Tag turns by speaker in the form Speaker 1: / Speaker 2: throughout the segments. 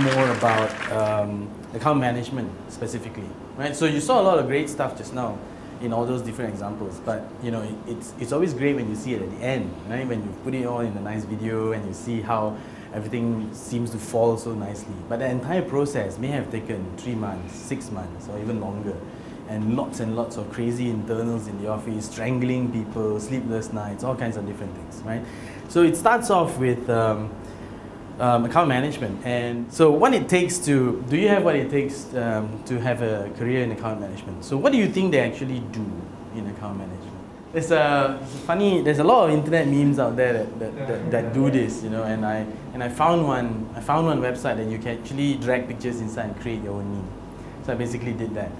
Speaker 1: more about account management specifically, right? So you saw a lot of great stuff just now in all those different examples, but you know, it's always great when you see it at the end, right? When you put it all in a nice video and you see how everything seems to fall so nicely. But the entire process may have taken 3 months, 6 months, or even longer. And lots of crazy internals in the office, strangling people, sleepless nights, all kinds of different things, right? So it starts off with account management. And so what it takes to, do you have what it takes to have a career in account management? So what do you think they actually do in account management? There's a lot of internet memes out there that do this, you know, and I found one website that you can actually drag pictures inside and create your own meme. So I basically did that.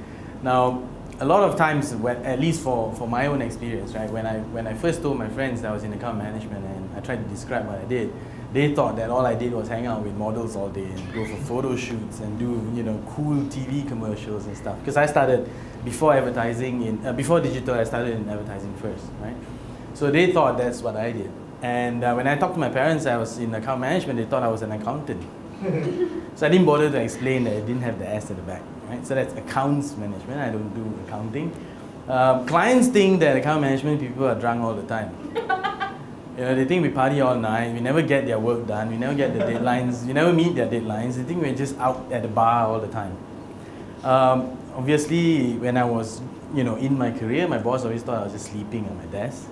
Speaker 1: Now, a lot of times, at least for my own experience, right, when I first told my friends that I was in account management and I tried to describe what I did, they thought that all I did was hang out with models all day and go for photo shoots and do, you know, cool TV commercials and stuff. Because I started before advertising before digital, I started in advertising first, right? So they thought that's what I did. And when I talked to my parents, I was in account management. They thought I was an accountant. So I didn't bother to explain that it didn't have the S at the back, right? So that's accounts management. I don't do accounting. Clients think that account management people are drunk all the time. You know, they think we party all night, we never get their work done, we never get the deadlines, we never meet their deadlines. They think we're just out at the bar all the time. Obviously, when I was, you know, in my career, my boss always thought I was just sleeping at my desk.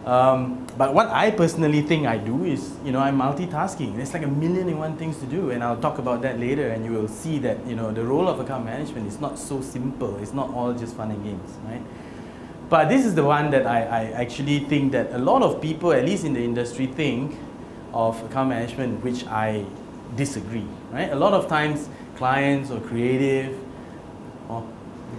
Speaker 1: But what I personally think I do is, you know, I'm multitasking. There's like 1,000,001 things to do, and I'll talk about that later, and you will see that, you know, the role of account management is not so simple. It's not all just fun and games, right? But this is the one that I actually think that a lot of people, at least in the industry, think of account management, which I disagree, right? A lot of times, clients or creative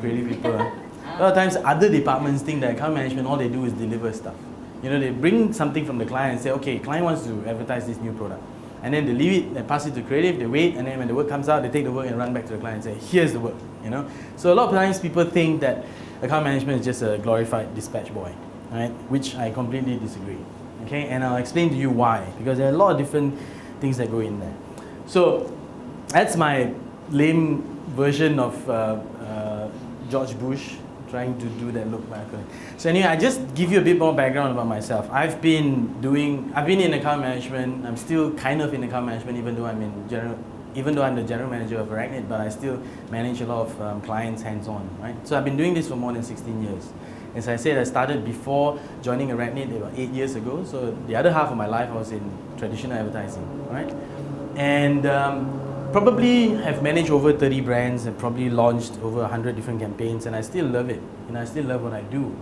Speaker 1: people, a lot of times other departments think that account management, all they do is deliver stuff. You know, they bring something from the client and say, okay, client wants to advertise this new product. And then they leave it and pass it to creative, they wait, and then when the work comes out, they take the work and run back to the client and say, here's the work, you know? So a lot of times people think that account management is just a glorified dispatch boy, right? Which I completely disagree, okay? And I'll explain to you why, because there are a lot of different things that go in there. So that's my lame version of George Bush trying to do that look back. So anyway, I just give you a bit more background about myself. I've been in account management. I'm still kind of in account management, even though I'm the general manager of Arachnid, but I still manage a lot of clients hands-on, right? So I've been doing this for more than 16 years. As I said, I started before joining Arachnid about 8 years ago. So the other half of my life I was in traditional advertising, right? And probably have managed over 30 brands and probably launched over 100 different campaigns, and I still love it. And I still love what I do.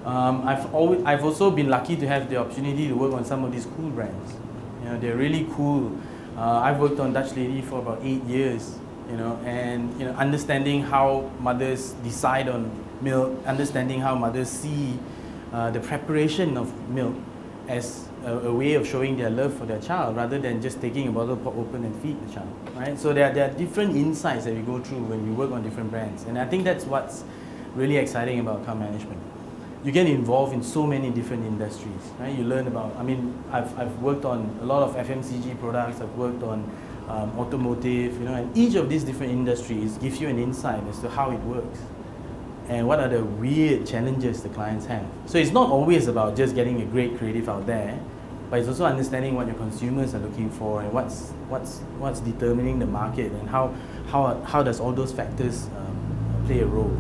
Speaker 1: I've also been lucky to have the opportunity to work on some of these cool brands. You know, they're really cool. I've worked on Dutch Lady for about 8 years, you know, and you know, understanding how mothers decide on milk, understanding how mothers see the preparation of milk as a way of showing their love for their child, rather than just taking a bottle, pop open and feed the child, right? So there are different insights that we go through when we work on different brands, and I think that's what's really exciting about account management. You get involved in so many different industries, right? You learn about, I mean, I've worked on a lot of FMCG products, I've worked on automotive, you know, and each of these different industries gives you an insight as to how it works and what are the weird challenges the clients have. So it's not always about just getting a great creative out there, but it's also understanding what your consumers are looking for and what's determining the market, and how does all those factors play a role.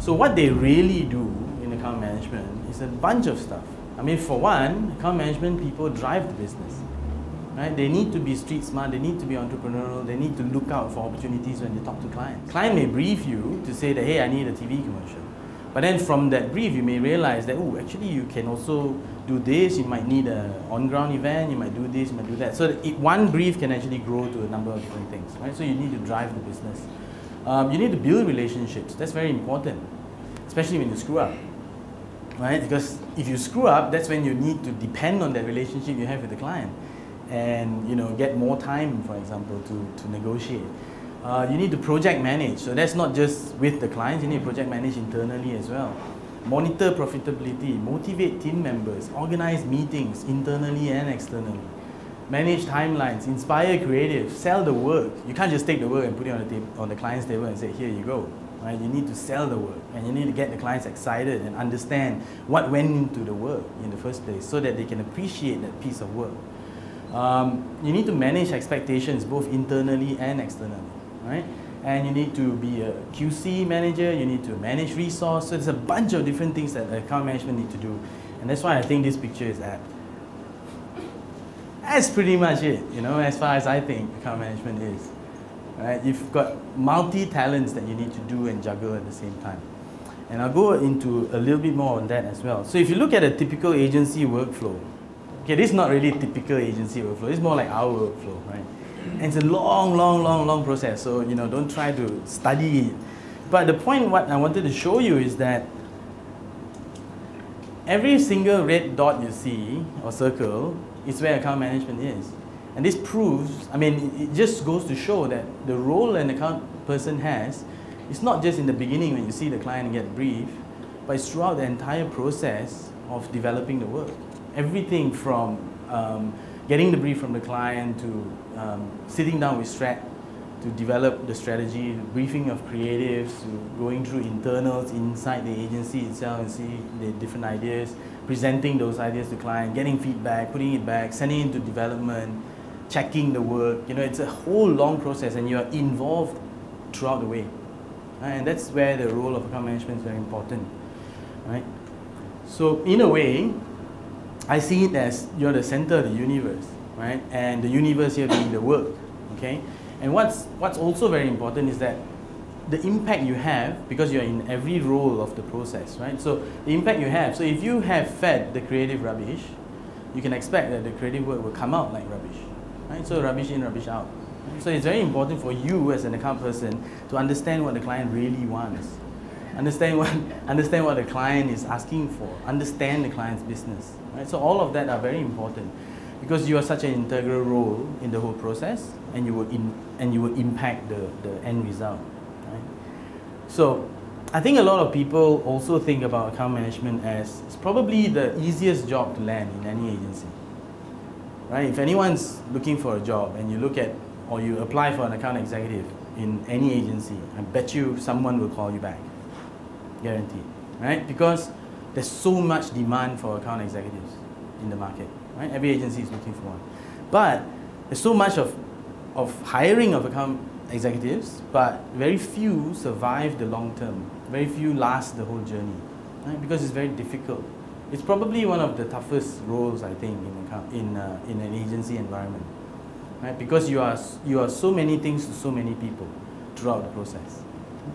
Speaker 1: So what they really do in account management is a bunch of stuff. I mean, for one, account management people drive the business, right? They need to be street smart, they need to be entrepreneurial, they need to look out for opportunities when they talk to clients. Client may brief you to say that, hey, I need a TV commercial. But then from that brief, you may realize that, oh, actually you can also do this, you might need an on-ground event, you might do this, you might do that. So one brief can actually grow to a number of different things, right? So you need to drive the business. You need to build relationships. That's very important, especially when you screw up, right? Because if you screw up, that's when you need to depend on that relationship you have with the client, and you know, get more time, for example, to negotiate. You need to project manage. So that's not just with the clients, you need to project manage internally as well. Monitor profitability, motivate team members, organize meetings internally and externally. manage timelines, inspire creative, sell the work. You can't just take the work and put it on the client's table and say, here you go. Right? You need to sell the work, and you need to get the clients excited and understand what went into the work in the first place so that they can appreciate that piece of work. You need to manage expectations both internally and externally, right? And you need to be a QC manager, you need to manage resource. So there's a bunch of different things that account management need to do. And that's why I think this picture is apt. That's pretty much it, you know, as far as I think account management is. Right? You've got multi-talents that you need to do and juggle at the same time. And I'll go into a little bit more on that as well. So if you look at a typical agency workflow, okay, this is not really a typical agency workflow, it's more like our workflow, right? And it's a long process, so you know, don't try to study it. But the point what I wanted to show you is that every single red dot you see, or circle, is where account management is. And this proves, I mean, it just goes to show that the role an account person has, it's not just in the beginning when you see the client and get brief, but it's throughout the entire process of developing the work. Everything from getting the brief from the client to sitting down with strat to develop the strategy, briefing of creatives, to going through internals inside the agency itself and see the different ideas, presenting those ideas to client, getting feedback, putting it back, sending it to development, checking the work. You know, it's a whole long process and you're involved throughout the way. And that's where the role of account management is very important. Right? So in a way, I see it as you're the center of the universe, right? And the universe here being the work, okay? And what's also very important is that the impact you have, because you're in every role of the process, right? So the impact you have, so if you have fed the creative rubbish, you can expect that the creative work will come out like rubbish, right? So rubbish in, rubbish out. Right? So it's very important for you as an account person to understand what the client really wants. Understand what the client is asking for. Understand the client's business. Right? So all of that are very important because you are such an integral role in the whole process, and you will impact the end result. Right? So I think a lot of people also think about account management as it's probably the easiest job to land in any agency. Right? If anyone's looking for a job and you look at or you apply for an account executive in any agency, I bet you someone will call you back. Guaranteed, right? Because there's so much demand for account executives in the market, right? Every agency is looking for one. But there's so much of hiring of account executives, but very few survive the long term. Very few last the whole journey, right? Because it's very difficult. It's probably one of the toughest roles, I think, in an agency environment, right? Because you are so many things to so many people throughout the process.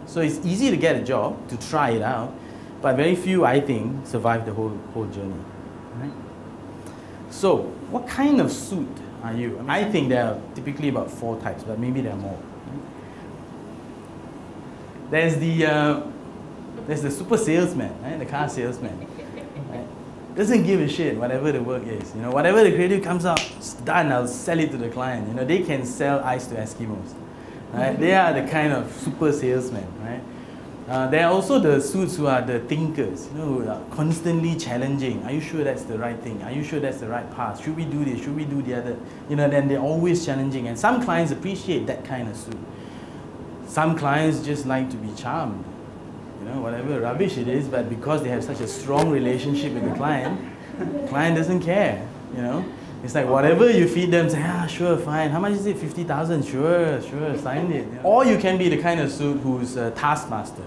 Speaker 1: So it's easy to get a job, to try it out, but very few, I think, survive the whole journey. Right? So what kind of suit are you? I think there are typically about 4 types, but maybe there are more. There's the super salesman, right? The car salesman. Right? Doesn't give a shit whatever the work is. You know, whatever the creative comes out, it's done. I'll sell it to the client. You know, they can sell ice to Eskimos. Right? They are the kind of super salesmen, right? There are also the suits who are the thinkers, you know, who are constantly challenging. Are you sure that's the right thing? Are you sure that's the right path? Should we do this? Should we do the other? You know, then they're always challenging. And some clients appreciate that kind of suit. Some clients just like to be charmed. You know, whatever rubbish it is, but because they have such a strong relationship with the client doesn't care, you know. It's like whatever you feed them, say, ah, sure, fine. How much is it? 50,000? Sure, sign it. Or you can be the kind of suit who's a taskmaster,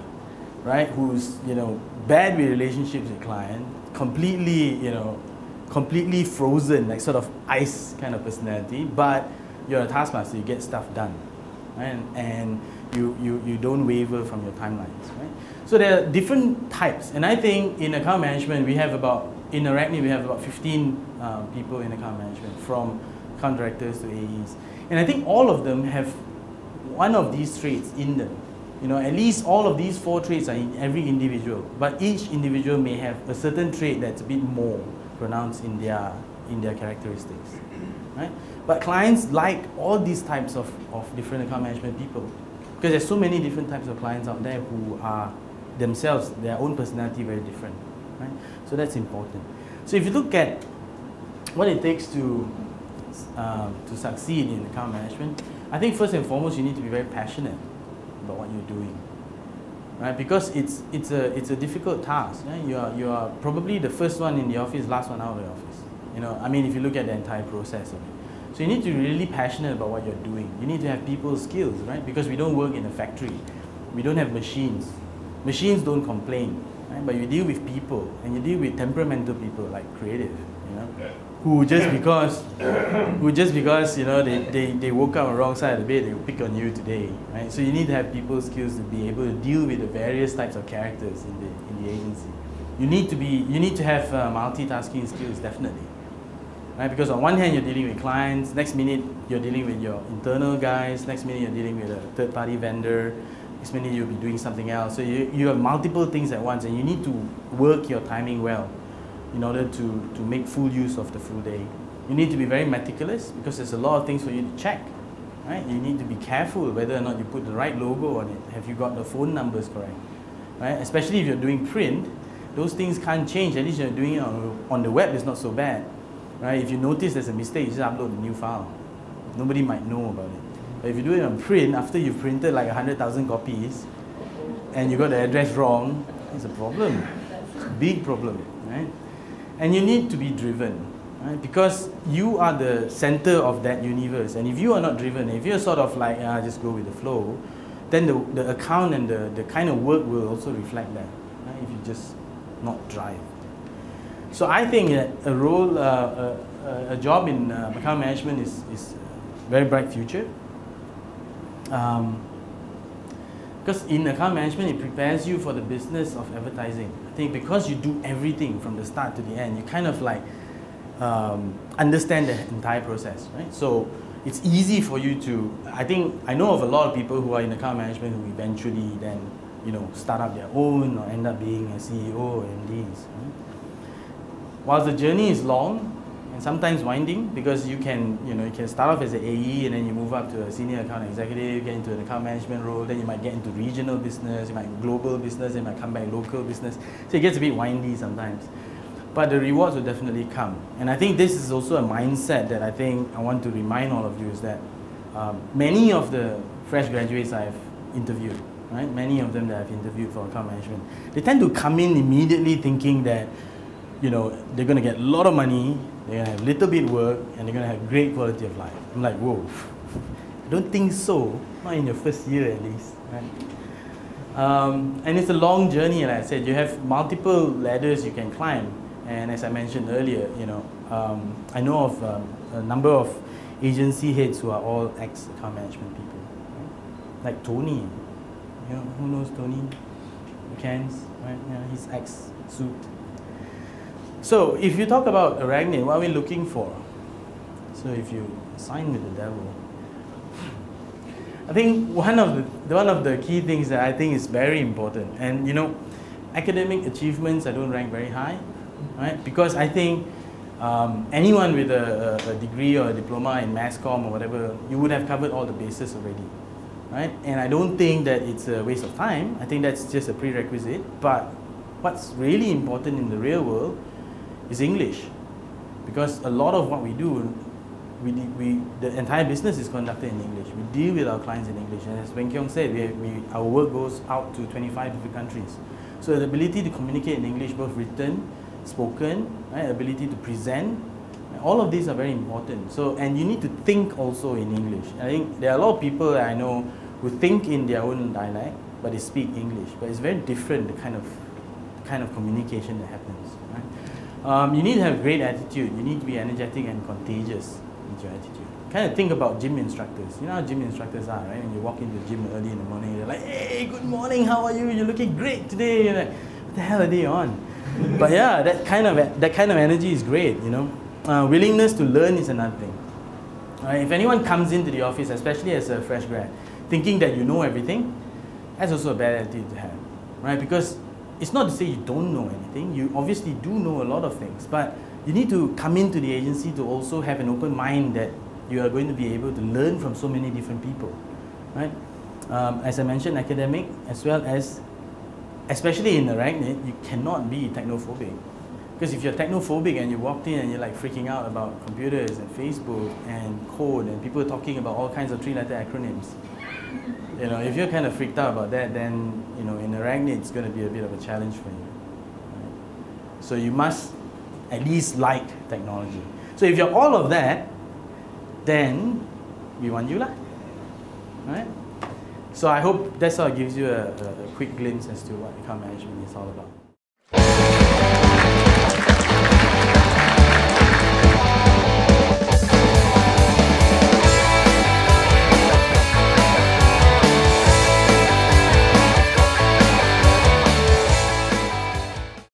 Speaker 1: right? Who's, you know, bad with relationships with client, completely, you know, completely frozen, like sort of ice kind of personality, but you're a taskmaster, you get stuff done, right? And you don't waver from your timelines, right? So there are different types, and I think in account management we have about, in Arachne, we have about 15 people in account management, from account directors to AEs. And I think all of them have one of these traits in them. You know, at least all of these 4 traits are in every individual, but each individual may have a certain trait that's a bit more pronounced in their characteristics. Right? But clients like all these types of different account management people, because there's so many different types of clients out there who are themselves, their own personality very different. Right? So that's important. So if you look at what it takes to to succeed in account management, I think first and foremost you need to be very passionate about what you're doing, right? Because it's a difficult task. Right? You are probably the first one in the office, last one out of the office. You know, I mean, if you look at the entire process of it. So you need to be really passionate about what you're doing. You need to have people skills, right? Because we don't work in a factory. We don't have machines. Machines don't complain, right? But you deal with people, and you deal with temperamental people like creative, you know, who just because you know they woke up on the wrong side of the bed, they will pick on you today, right? So you need to have people skills to be able to deal with the various types of characters in the agency. You need to have multitasking skills, definitely. Right? Because on one hand, you're dealing with clients, next minute, you're dealing with your internal guys, next minute, you're dealing with a third-party vendor, next minute, you'll be doing something else. So you have multiple things at once, and you need to work your timing well in order to make full use of the full day. You need to be very meticulous, because there's a lot of things for you to check. Right? You need to be careful whether or not you put the right logo on it. Have you got the phone numbers correct? Right? Especially if you're doing print, those things can't change. At least you're doing it on the web, it's not so bad. Right? If you notice there's a mistake, you just upload a new file. Nobody might know about it. But if you do it on print, after you've printed like 100,000 copies, and you got the address wrong, it's a problem. It's a big problem, right? And you need to be driven, right? Because you are the center of that universe. And if you are not driven, if you're sort of like, just go with the flow, then the account and the kind of work will also reflect that, right? If you just not drive. So I think that a role, a job in account management is a very bright future. Because in account management, it prepares you for the business of advertising. I think because you do everything from the start to the end, you kind of like understand the entire process, right? So it's easy for you to, I know of a lot of people who are in account management who eventually then, you know, start up their own or end up being a CEO or MDs. Right? While the journey is long and sometimes winding, because you can start off as an AE and then you move up to a senior account executive, get into an account management role, then you might get into regional business, you might global business, you might come back local business. So it gets a bit windy sometimes. But the rewards will definitely come. And I think this is also a mindset that I think I want to remind all of you, is that many of the fresh graduates I've interviewed, right? Many of them that I've interviewed for account management, they tend to come in immediately thinking that, you know, they're going to get a lot of money, they're going to have little bit work, and they're going to have great quality of life. I'm like, whoa, I don't think so. Not in your first year at least. Right? And it's a long journey, like I said. You have multiple ladders you can climb. And as I mentioned earlier, you know, I know of a number of agency heads who are all ex-account management people. Right? Like Tony. You know, who knows Tony? McCann's, right? Yeah, he's ex-suit. So if you talk about Arachnid, what are we looking for? So if you sign with the devil, I think one of the key things that I think is very important, and you know, academic achievements I don't rank very high, right? Because I think anyone with a degree or a diploma in mass comm or whatever, you would have covered all the bases already, right? And I don't think that it's a waste of time. I think that's just a prerequisite. But what's really important in the real world is English, because a lot of what we do, the entire business is conducted in English. We deal with our clients in English, and as Wen Keong said, our work goes out to 25 different countries. So the ability to communicate in English, both written, spoken, right, ability to present, all of these are very important. So, and you need to think also in English. I think there are a lot of people that I know who think in their own dialect, but they speak English. But it's very different, the kind of communication that happens. Right? You need to have great attitude. You need to be energetic and contagious with your attitude. Kind of think about gym instructors. You know how gym instructors are, right? When you walk into the gym early in the morning, they're like, "Hey, good morning, how are you? You're looking great today." You're like, what the hell are they on? But yeah, that kind of energy is great, you know. Willingness to learn is another thing. If anyone comes into the office, especially as a fresh grad, thinking that you know everything, that's also a bad attitude to have, right? Because it's not to say you don't know anything. You obviously do know a lot of things, but you need to come into the agency to also have an open mind that you are going to be able to learn from so many different people, right? As I mentioned, academic as well as, especially in Arachnid, you cannot be technophobic. Because if you're technophobic and you walked in and you're like freaking out about computers and Facebook and code and people talking about all kinds of 3-letter acronyms, you know, if you're kind of freaked out about that, then, you know, in Arachnid it's going to be a bit of a challenge for you. Right? So you must at least like technology. So if you're all of that, then we want you lah. Right? So I hope that sort of gives you a quick glimpse as to what account management is all about.